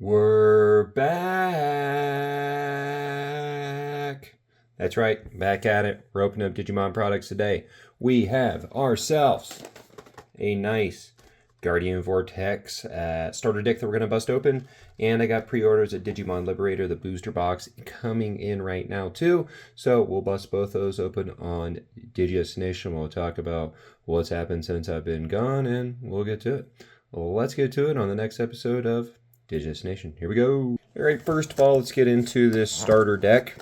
We're back. That's right, back at it. We're opening up Digimon products today. We have ourselves a nice Guardian Vortex starter deck that we're going to bust open. And I got pre-orders at Digimon Liberator, the booster box, coming in right now too. So we'll bust both those open on Digimon. We'll talk about what's happened since I've been gone, and we'll get to it. Well, let's get to it on the next episode of Digimon. Here we go. All right, first of all, let's get into this starter deck.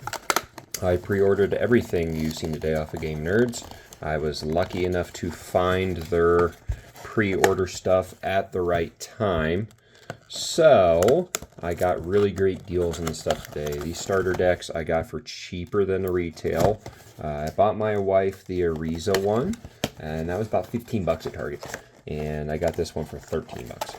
I pre-ordered everything you've seen today off of Game Nerds. I was lucky enough to find their pre-order stuff at the right time. So I got really great deals on the stuff today. These starter decks I got for cheaper than the retail. I bought my wife the Ariza one, and that was about 15 bucks at Target. And I got this one for 13 bucks.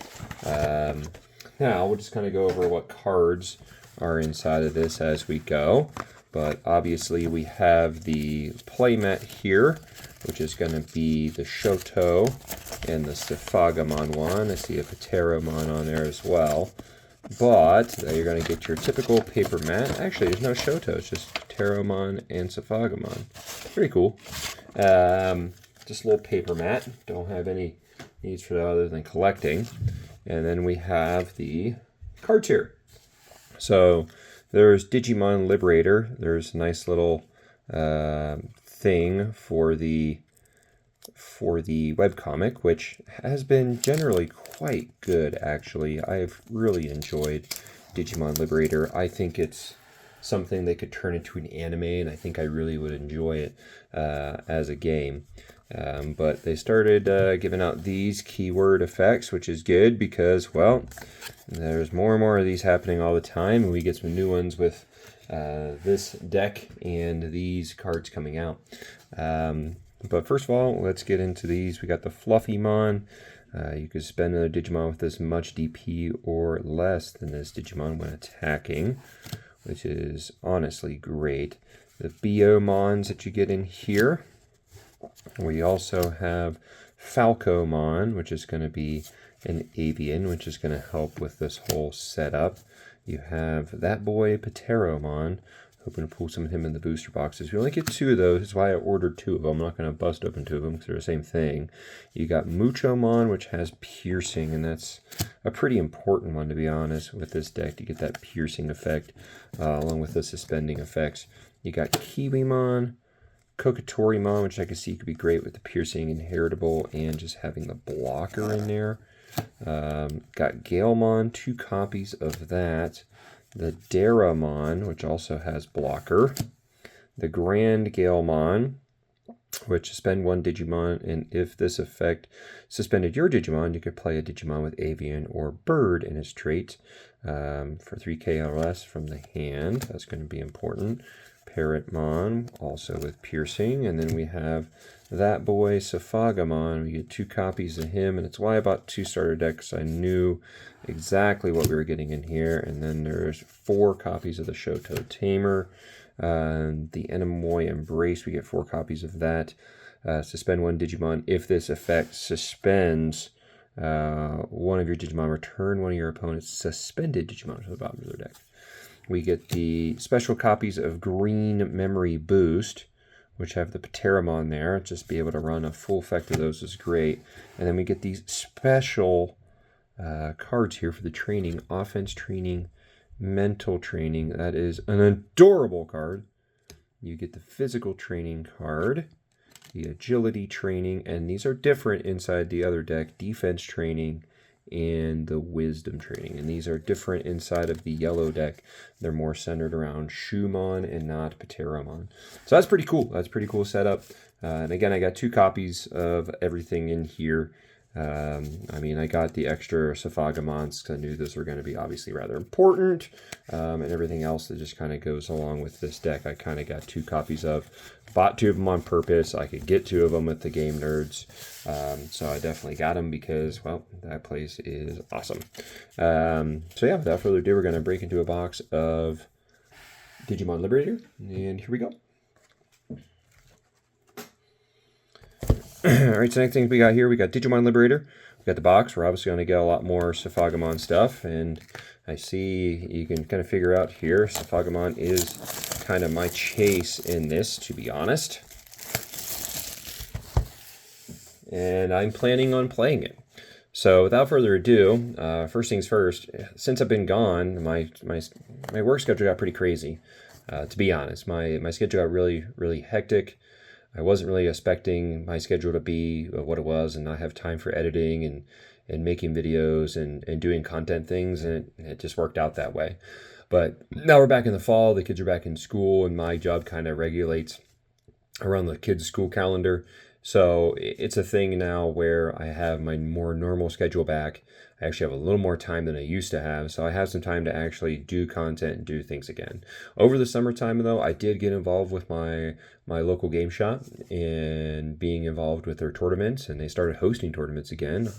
Now we'll just kind of go over what cards are inside of this as we go. But obviously we have the playmat here, which is going to be the Shoto and the Safagamon one. I see a Pteromon on there as well. But you're going to get your typical paper mat. Actually, there's no Shoto. It's just Pteromon and Safagamon. Very cool. Just a little paper mat. Don't have any needs for that other than collecting. And then we have the cards here. So there's Digimon Liberator. There's a nice little thing for the webcomic, which has been generally quite good, actually. I've really enjoyed Digimon Liberator. I think it's something they could turn into an anime, and I think I really would enjoy it as a game. But they started giving out these keyword effects, which is good because, well, there's more and more of these happening all the time, and we get some new ones with this deck and these cards coming out. But first of all, let's get into these. We got the Fluffymon. You can spend another Digimon with as much DP or less than this Digimon when attacking, which is honestly great. The Biomons that you get in here. We also have Falcomon, which is going to be an avian, which is going to help with this whole setup. You have that boy, Pteromon. Hoping to pull some of him in the booster boxes. We only get 2 of those. That's why I ordered 2 of them. I'm not going to bust open 2 of them because they're the same thing. You got Muchomon, which has piercing, and that's a pretty important one, to be honest, with this deck to get that piercing effect along with the suspending effects. You got Kiwimon, Kokatorimon, which I can see could be great with the piercing, inheritable, and just having the blocker in there. Got Galemon, 2 copies of that. The Daramon, which also has blocker. The Grand Galemon, which suspend 1 Digimon, and if this effect suspended your Digimon, you could play a Digimon with Avian or Bird in its trait for 3k or less from the hand. That's going to be important. Parrotmon, also with piercing. And then we have that boy, Safagamon. We get 2 copies of him, and it's why I bought 2 starter decks. I knew exactly what we were getting in here. And then there's 4 copies of the Shoto Tamer. The Enemoi Embrace, we get 4 copies of that. Suspend 1 Digimon. If this effect suspends one of your Digimon, return one of your opponent's suspended Digimon to the bottom of their deck. We get the special copies of Green Memory Boost, which have the Pteromon there. Just be able to run a full effect of those is great. And then we get these special cards here for the training, offense training, mental training. That is an adorable card. You get the physical training card, the agility training, and these are different inside the other deck, defense training, and the wisdom training. And these are different inside of the yellow deck. They're more centered around Shumon and not Pteromon. So that's pretty cool. That's a pretty cool setup. And again, I got 2 copies of everything in here. I mean, I got the extra Safagamons because I knew those were going to be obviously rather important. And everything else that just kind of goes along with this deck, I kind of got 2 copies of. Bought 2 of them on purpose. I could get 2 of them with the Game Nerds. So I definitely got them because, well, that place is awesome. So yeah, without further ado, we're going to break into a box of Digimon Liberator. And here we go. All right, so next thing we got here, we got Digimon Liberator. we've got the box. We're obviously going to get a lot more Safagamon stuff, and I see you can kind of figure out here, Safagamon is kind of my chase in this, to be honest. And I'm planning on playing it. So without further ado, first things first, since I've been gone, my work schedule got pretty crazy. To be honest, my schedule got really hectic. I wasn't really expecting my schedule to be what it was and not have time for editing and making videos and doing content things, and it just worked out that way. But now we're back in the fall, the kids are back in school, and my job kind of regulates around the kids' school calendar. So it's a thing now where I have my more normal schedule back. I actually have a little more time than I used to have, so I have some time to actually do content and do things again. Over the summertime, though, I did get involved with my local game shop and being involved with their tournaments, and they started hosting tournaments again.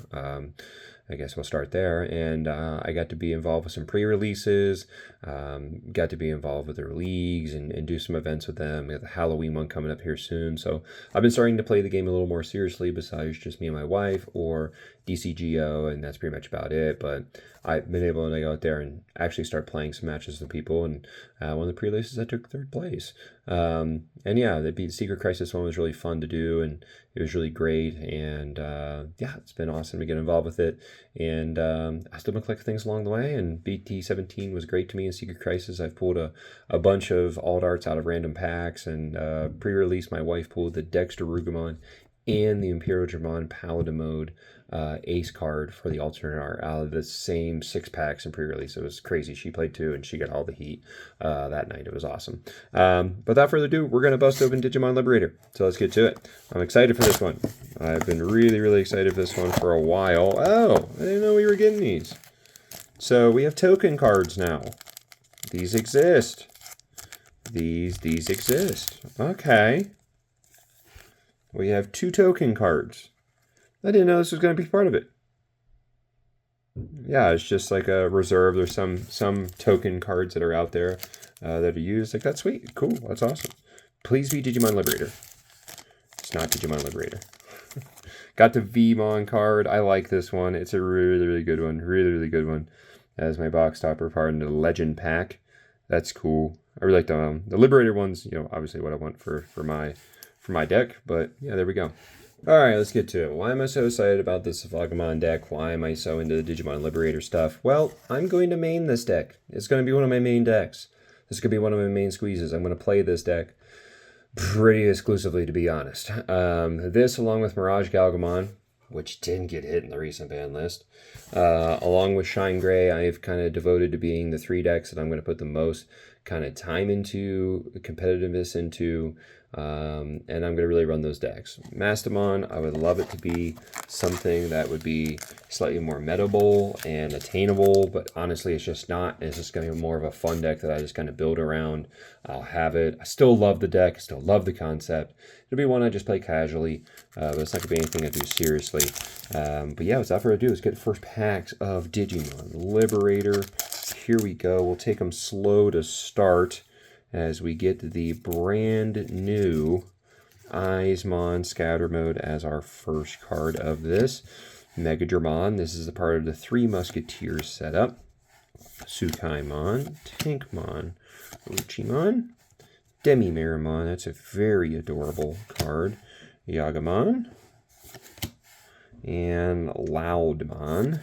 I guess we'll start there. And I got to be involved with some pre-releases, got to be involved with their leagues and do some events with them. We got the Halloween one coming up here soon. So I've been starting to play the game a little more seriously besides just me and my wife or DCGO, and that's pretty much about it. But I've been able to go out there and actually start playing some matches with people. And one of the pre-releases, I took third place. And yeah, the Secret Crisis one was really fun to do, and it was really great. And yeah, it's been awesome to get involved with it. And I still been collecting things along the way, and BT17 was great to me in Secret Crisis. I've pulled a bunch of alt arts out of random packs, and pre-release my wife pulled the Dexter Rugumon and the Imperial Dramon Paladin mode ace card for the alternate art out of the same 6 packs in pre-release. It was crazy. She played too, and she got all the heat that night. It was awesome. But without further ado, we're going to bust open Digimon Liberator. So let's get to it. I'm excited for this one. I've been really excited for this one for a while. Oh, I didn't know we were getting these. So we have token cards now. These exist. These exist. Okay. We have 2 token cards. I didn't know this was going to be part of it. Yeah, it's just like a reserve. There's some token cards that are out there that are used. Like, that's sweet. Cool. That's awesome. Please be Digimon Liberator. It's not Digimon Liberator. Got the Vmon card. I like this one. It's a really good one. Really good one. As my box topper part in the Legend pack. That's cool. I really like the Liberator ones. You know, obviously what I want for my deck. But yeah, there we go. Alright, let's get to it. Why am I so excited about this Safagamon deck? Why am I so into the Digimon Liberator stuff? Well, I'm going to main this deck. It's going to be one of my main decks. This is going to be one of my main squeezes. I'm going to play this deck pretty exclusively, to be honest. This, along with Mirage Galgamon, which didn't get hit in the recent ban list, along with Shine Gray, I've kind of devoted to being the 3 decks that I'm going to put the most kind of time into, competitiveness into, and I'm going to really run those decks. Mastamon, I would love it to be something that would be slightly more metable and attainable, but honestly it's just not. It's just going to be more of a fun deck that I just kind of build around. I'll have it. I still love the deck, still love the concept. It'll be one I just play casually, but it's not going to be anything I do seriously. But yeah, without further ado, let's get the first packs of Digimon Liberator. Here we go. We'll take them slow to start as we get the brand new Eismon Scatter Mode as our first card of this. Mega Dramon, this is a part of the 3 Musketeers setup. Sukaimon, Tankmon, Uchimon, Demi-Miramon, that's a very adorable card. Yagamon, and Loudmon,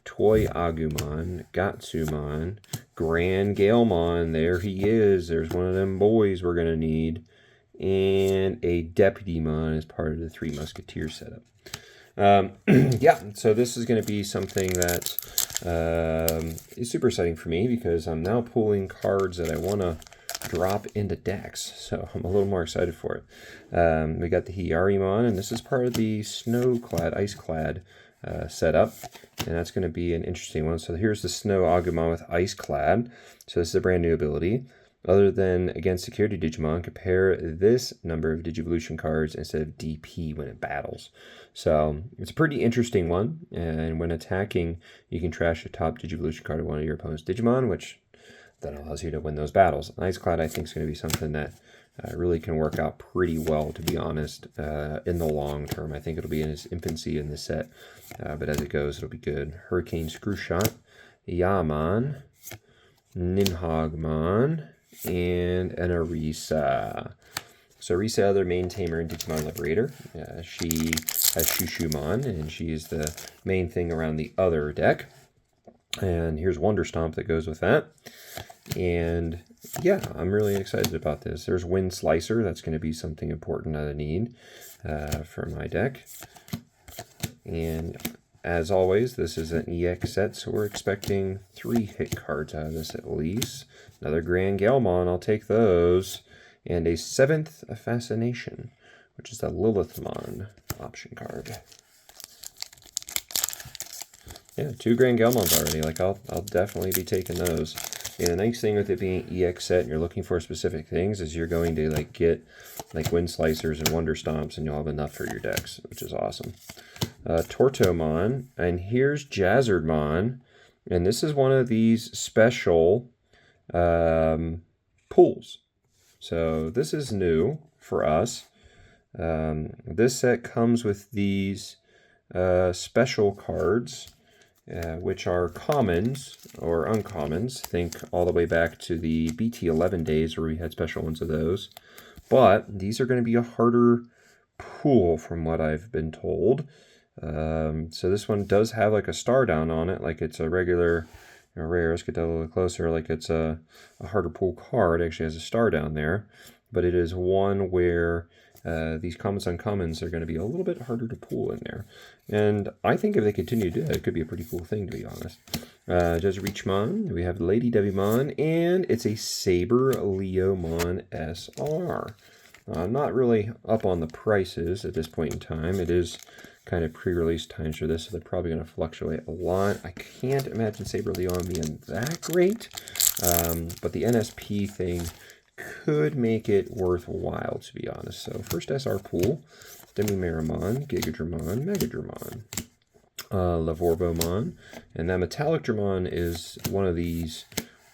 Toy Agumon, Gatsumon, Grand Galemon, there he is. There's one of them boys we're going to need. And a Deputymon as part of the 3 Musketeers setup. Yeah, so this is going to be something that is super exciting for me because I'm now pulling cards that I want to drop into decks. So I'm a little more excited for it. We got the Hiyarumon, and this is part of the Snow-clad, Ice-clad setup, and that's going to be an interesting one. So here's the Snow Agumon with Ice Clad. So this is a brand new ability. Other than against security Digimon, compare this number of Digivolution cards instead of DP when it battles. So it's a pretty interesting one, and when attacking, you can trash the top Digivolution card of one of your opponent's Digimon, which then allows you to win those battles. Ice Clad, I think, is going to be something that really can work out pretty well, to be honest, in the long term. I think it'll be in its infancy in the set, but as it goes, it'll be good. Hurricane Screwshot, Yaman, Ninhogmon, and an Orisa. So Orisa, their main tamer in Digimon Liberator. She has Shushumon, and she is the main thing around the other deck. And here's Wonder Stomp that goes with that. And yeah, I'm really excited about this. There's Wind Slicer. That's going to be something important that I need for my deck. And as always, this is an EX set, so we're expecting 3 hit cards out of this at least. Another Grand Galmon, I'll take those. And a 7th Fascination, which is a Lilithmon option card. Yeah, 2 Grand Galmons already. Like, I'll definitely be taking those. And the nice thing with it being EX set and you're looking for specific things is you're going to like get like Wind Slicers and Wonder Stomps and you'll have enough for your decks, which is awesome. Tortomon, and here's Jazzardmon, and this is one of these special pools. So this is new for us. This set comes with these special cards, which are commons or uncommons. Think all the way back to the BT11 days where we had special ones of those. But these are going to be a harder pool from what I've been told. So this one does have like a star down on it, like it's a regular rare. Let's get that a little closer. Like it's a harder pool card. It actually has a star down there, but it is one where these commons uncommons are going to be a little bit harder to pull in there. And I think if they continue to do that, it could be a pretty cool thing, to be honest. Just Reachmon, we have Lady Devimon, and it's a Saber Leomon SR. I'm not really up on the prices at this point in time. It is kind of pre-release times for this, so they're probably going to fluctuate a lot. I can't imagine Saber Leon being that great, but the NSP thing could make it worthwhile, to be honest. So first SR pool, Demimeramon, Gigadramon, Megadramon, Lavorvomon, and that Metallic Dramon is one of these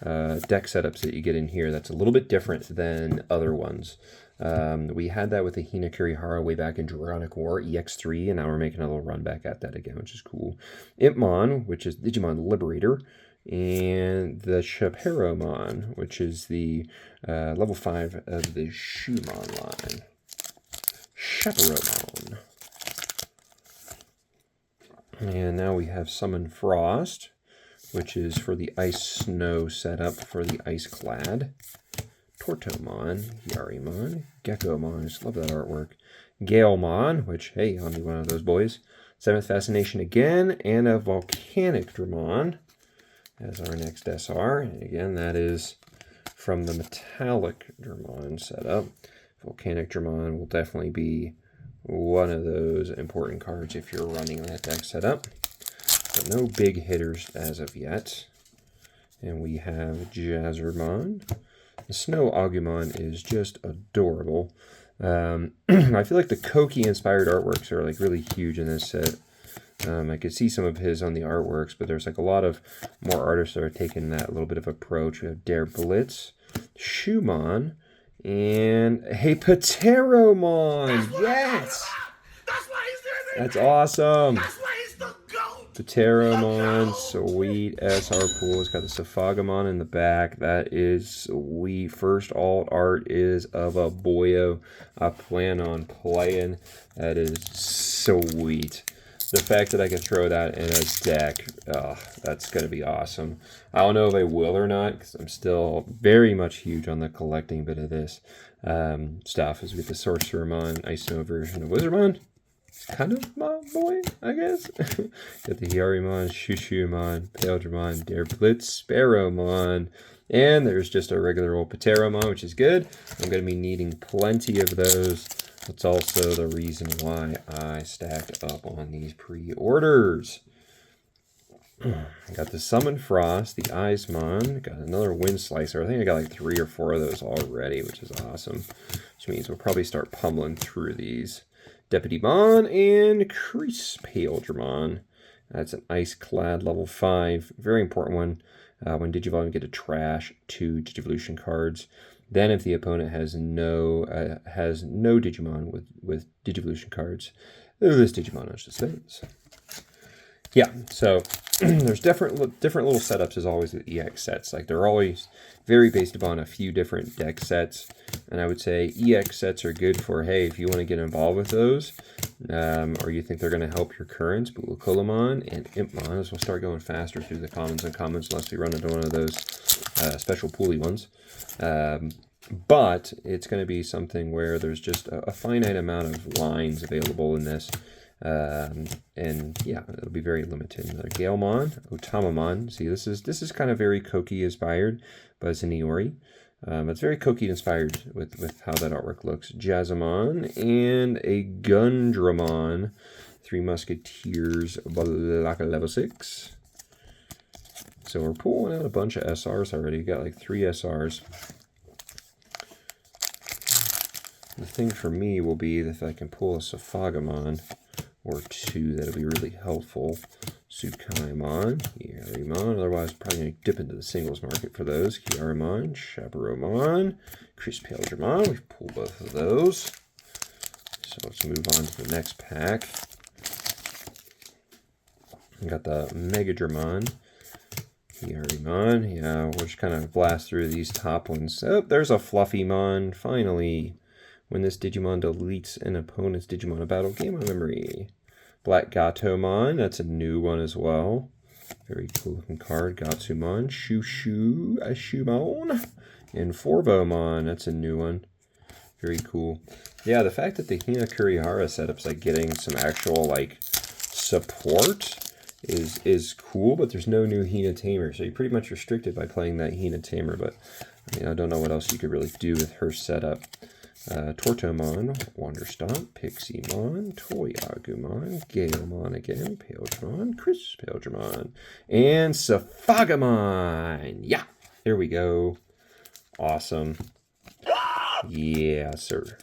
deck setups that you get in here that's a little bit different than other ones. We had that with the Hina Kurihara way back in Draconic War, EX3, and now we're making a little run back at that again, which is cool. Impmon, which is Digimon Liberator, and the Chaperomon, which is the level 5 of the Shumon line. Chaperomon. And now we have Summon Frost, which is for the Ice Snow setup for the Ice Clad. Tortomon, Yarimon, Geckomon, I just love that artwork. Galemon, which, hey, I'll be one of those boys. 7th Fascination again, and a Volcanic Dramon as our next SR. And again, that is from the Metallic Dramon setup. Volcanic Dramon will definitely be one of those important cards if you're running that deck setup. But no big hitters as of yet. And we have Jazzardmon. The Snow Agumon is just adorable. I feel like the Koki-inspired artworks are like really huge in this set. I could see some of his on the artworks, but there's like a lot of more artists that are taking that little bit of approach. We have Dare Blitz, Shumon, and hey, Pateromon! Yes! That's why he's there. That's awesome! That's why he's the GOAT! Pateromon, sweet SR pool. It's got the Saphagamon in the back. That is sweet. First alt art is of a boyo. I plan on playing. That is sweet. The fact that I can throw that in a deck, that's going to be awesome. I don't know if I will or not, because I'm still very much huge on the collecting bit of this stuff. As we get the Sorcerermon, Ice Snow version of Wizardmon. It's kind of my boy, I guess. Got the Hyarimon, Shushumon, Paledramon, Dare Blitz, Sparrowmon, and there's just a regular old Pateromon, which is good. I'm going to be needing plenty of those. That's also the reason why I stacked up on these pre-orders. Got the Summon Frost, the Icemon, got another Wind Slicer. I think I got like 3 or 4 of those already, which is awesome. Which means we'll probably start pummeling through these. Deputymon and Crease Paledramon. That's an Ice Clad level 5. Very important one. When Digivolve, you get to trash 2 Digivolution cards. Then if the opponent has no Digimon with Digivolution cards, this Digimon is just spins. Yeah, so there's different little setups as always with EX sets. Like they're always very based upon a few different deck sets, and I would say EX sets are good for, hey, if you want to get involved with those, or you think they're going to help your currents. Bulukulamon and Impmon, as we'll start going faster through the commons and commons, unless we run into one of those special pooly ones. But it's going to be something where there's just a finite amount of lines available in this. And yeah, it'll be very limited. Another Galemon, Otamamon. See, this is kind of very Koki inspired, but it's an Iori. It's very Koki inspired with how that artwork looks. Jazzamon and a Gundramon. Three Musketeers, Balaka level 6. So we're pulling out a bunch of SRs already. We got like 3 SRs. The thing for me will be that if I can pull a Safagamon or 2, that'll be really helpful. Tsukaimon, Hierimon, otherwise probably going to dip into the singles market for those. Hierimon, Chaperomon, Crispelgermon, we've pulled both of those. So let's move on to the next pack. We got the Megadramon, Hierimon, yeah, we'll just kind of blast through these top ones. Oh, there's a Fluffymon, finally. When this Digimon deletes an opponent's Digimon battle game on memory. Black Gatomon, that's a new one as well. Very cool looking card. Gatsumon, Ashumon, and Forvomon, that's a new one. Very cool. Yeah, the fact that the Hina Kurihara setup's like getting some actual like support is cool, but there's no new Hina Tamer, so you're pretty much restricted by playing that Hina Tamer, but I mean, I don't know what else you could really do with her setup. Tortomon, Wanderstomp, Pixiemon, Toyagumon, Galemon again, Paildramon, Crispelgermon, and Safagamon. Yeah, there we go. Awesome. Yeah, sir.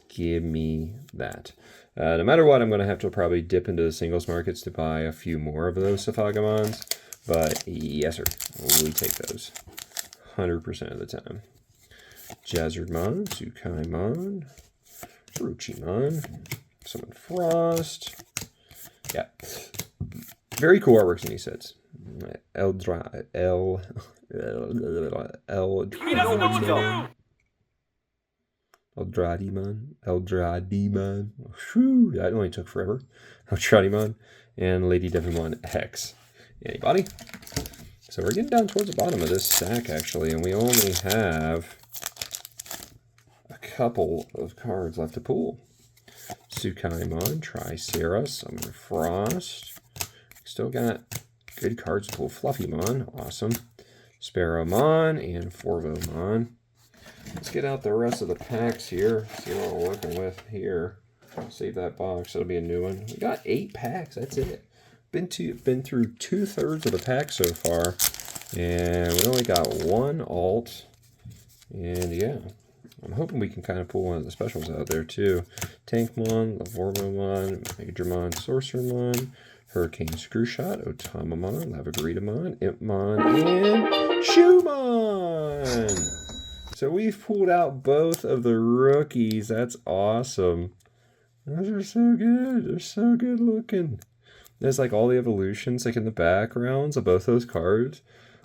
Give me that. No matter what, I'm going to have to probably dip into the singles markets to buy a few more of those Safagamons. But yes, sir. We take those 100% of the time. Jazzardmon, Tsukaimon, Ruchimon, Summon Frost. Yeah. Very cool artworks in these sets. Eldradimon. Whew, that only took forever. Eldradimon and Lady Devimon X. Anybody? So we're getting down towards the bottom of this stack, actually, and we only have a couple of cards left to pull. Tsukaimon, Tricera, Summon Frost. Still got good cards to pull. Fluffymon, awesome. Sparrowmon and Forvomon. Let's get out the rest of the packs here. See what we're working with here. Save that box. That'll be a new one. We got 8 packs. That's it. Been through 2/3 of the pack so far, and we only got 1 alt. And yeah, I'm hoping we can kind of pull one of the specials out there too. Tankmon, Lavormon, Megadramon, Sorcerermon, Hurricane Screwshot, Otamamon, Lavagritamon, Impmon, and Shumon! So we've pulled out both of the rookies. That's awesome. Those are so good. They're so good looking. There's like all the evolutions like in the backgrounds of both those cards.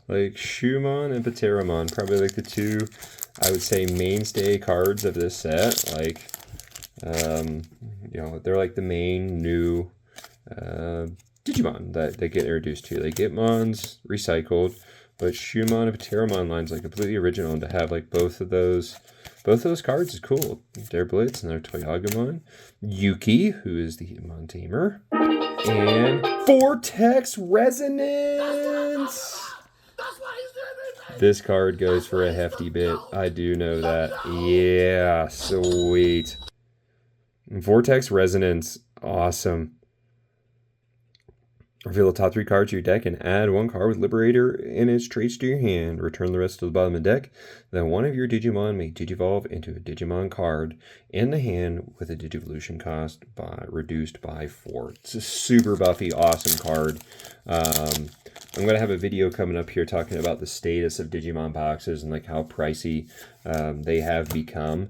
Like Shumon and Pateramon, probably like the 2, I would say, mainstay cards of this set. Like, you know, they're like the main new Digimon that they get introduced to. Like Gitmon's recycled, but Shumon and Pateramon lines like completely original, and to have like both of those cards is cool. Their Blitz and their Toyagumon. Yuki, who is the Hitmon Tamer. And Vortex Resonance! This card goes for a hefty bit. I do know that. Yeah, sweet. Vortex Resonance, awesome. Reveal the top 3 cards to your deck and add 1 card with Liberator in its traits to your hand. Return the rest to the bottom of the deck. Then one of your Digimon may Digivolve into a Digimon card in the hand with a Digivolution cost reduced by 4. It's a super buffy, awesome card. I'm going to have a video coming up here talking about the status of Digimon boxes and like how pricey they have become,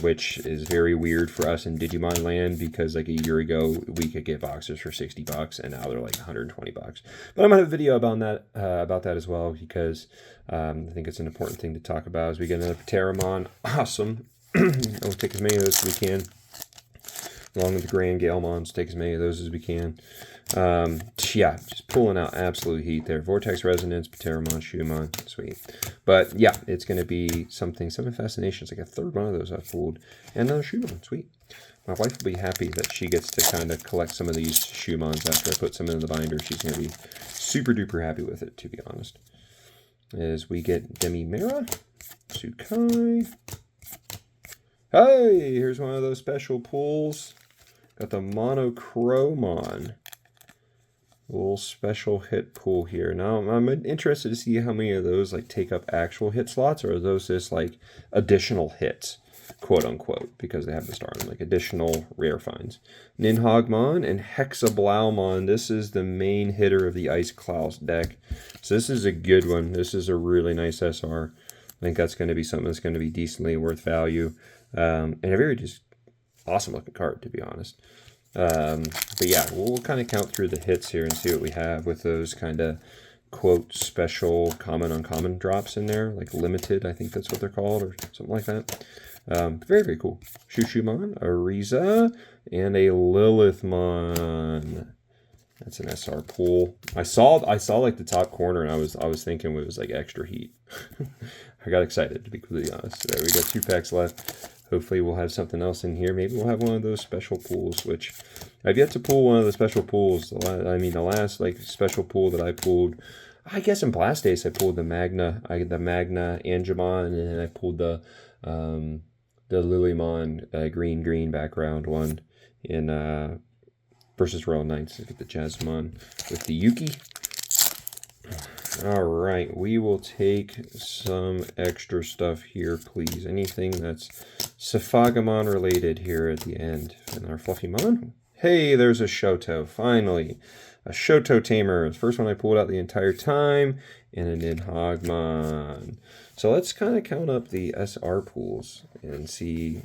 which is very weird for us in Digimon land because like a year ago we could get boxes for $60 and now they're like $120. But I'm going to have a video about that as well because I think it's an important thing to talk about as we get another Pteramon. Awesome. I'll take as many of those as we can. Along with the Grand Galemons, take as many of those as we can. Yeah, just pulling out absolute heat there. Vortex Resonance, Pteramon, Shumon, sweet. But yeah, it's going to be something. Seven Fascinations, like a third one of those I've pulled. And another Shumon, sweet. My wife will be happy that she gets to kind of collect some of these Shumons after I put some in the binder. She's going to be super duper happy with it, to be honest. As we get Demimera, Tsukai. Hey, here's one of those special pulls. Got the Monochromon. Little special hit pool here. Now, I'm interested to see how many of those like take up actual hit slots, or are those just like additional hits, quote unquote, because they have the star in like additional rare finds. Ninhogmon and Hexablaumon. This is the main hitter of the Ice Klaus deck. So this is a good one. This is a really nice SR. I think that's going to be something that's going to be decently worth value. And a very just awesome looking card, to be honest. But yeah, we'll kind of count through the hits here and see what we have with those kind of quote special common uncommon drops in there, like limited, I think that's what they're called, or something like that. Very, very cool. Shushumon, a Riza, and a Lilithmon. That's an SR pool. I saw like the top corner, and I was thinking it was like extra heat. I got excited, to be completely honest. There, we got 2 packs left. Hopefully we'll have something else in here. Maybe we'll have one of those special pools, which I've yet to pull one of the special pools. The last like special pool that I pulled, I guess in Blast Ace I pulled the Magna Angemon, and then I pulled the Lilymon green background one in versus Royal Knights. Let's get the Jasmine with the Yuki. All right, we will take some extra stuff here, please. Anything that's Sephagamon related here at the end. And our Fluffymon. Hey, there's a Shoto, finally. A Shoto Tamer. The first one I pulled out the entire time. And a Ninhogmon. So let's kind of count up the SR pools and see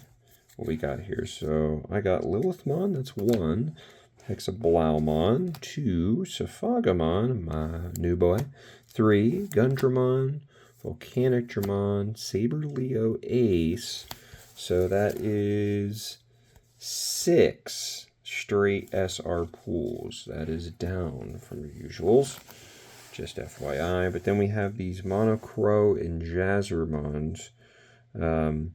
what we got here. So I got Lilithmon, that's 1. Hexablaumon, 2. Sephagamon, my new boy. 3. Gundramon, Volcanic Dramon, Saber Leo Ace. So that is 6 straight SR pools. That is down from the usuals. Just FYI. But then we have these Monocro and Jazzermons. And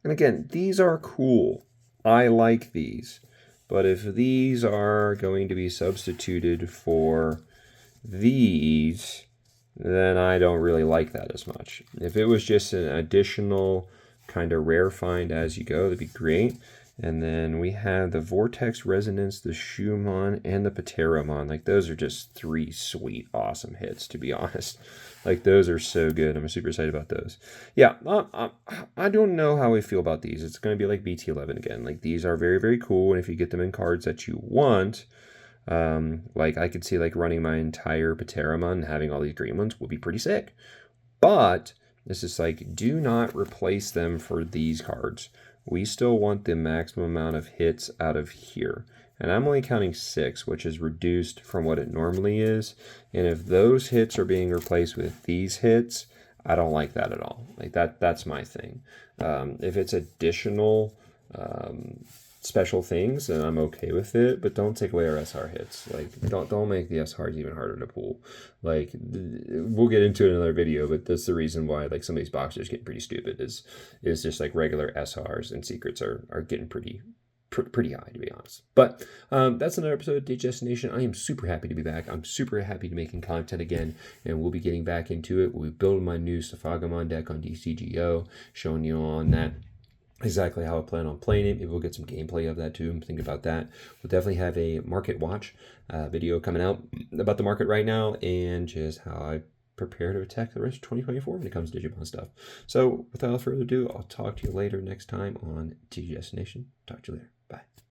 again, these are cool. I like these. But if these are going to be substituted for these, then I don't really like that as much. If it was just an additional kind of rare find as you go, that'd be great. And then we have the Vortex Resonance, the Shumon, and the Pteramon. Like, those are just 3 sweet, awesome hits, to be honest. Like, those are so good. I'm super excited about those. Yeah, I don't know how I feel about these. It's going to be like BT11 again. Like, these are very, very cool. And if you get them in cards that you want, like, I could see, like, running my entire Pteramon and having all these green ones would be pretty sick. But this is like, do not replace them for these cards. We still want the maximum amount of hits out of here. And I'm only counting 6, which is reduced from what it normally is. And if those hits are being replaced with these hits, I don't like that at all. Like, that's my thing. If it's additional special things, then I'm okay with it. But don't take away our SR hits. Like, don't make the SRs even harder to pull. Like, we'll get into it in another video, but that's the reason why like some of these boxes get pretty stupid. Is just like regular SRs and secrets are getting pretty high, to be honest. But that's another episode of Destination. I am super happy to be back. I'm super happy to be making content again, and we'll be getting back into it. We'll be building my new Sephagamon deck on DCGO, showing you on that exactly how I plan on playing it. Maybe we'll get some gameplay of that too. I'm thinking about that. We'll definitely have a market watch video coming out about the market right now, and just how I prepare to attack the rest of 2024 when it comes to Digimon stuff. So without further ado, I'll talk to you later next time on Destination. Talk to you later. Bye.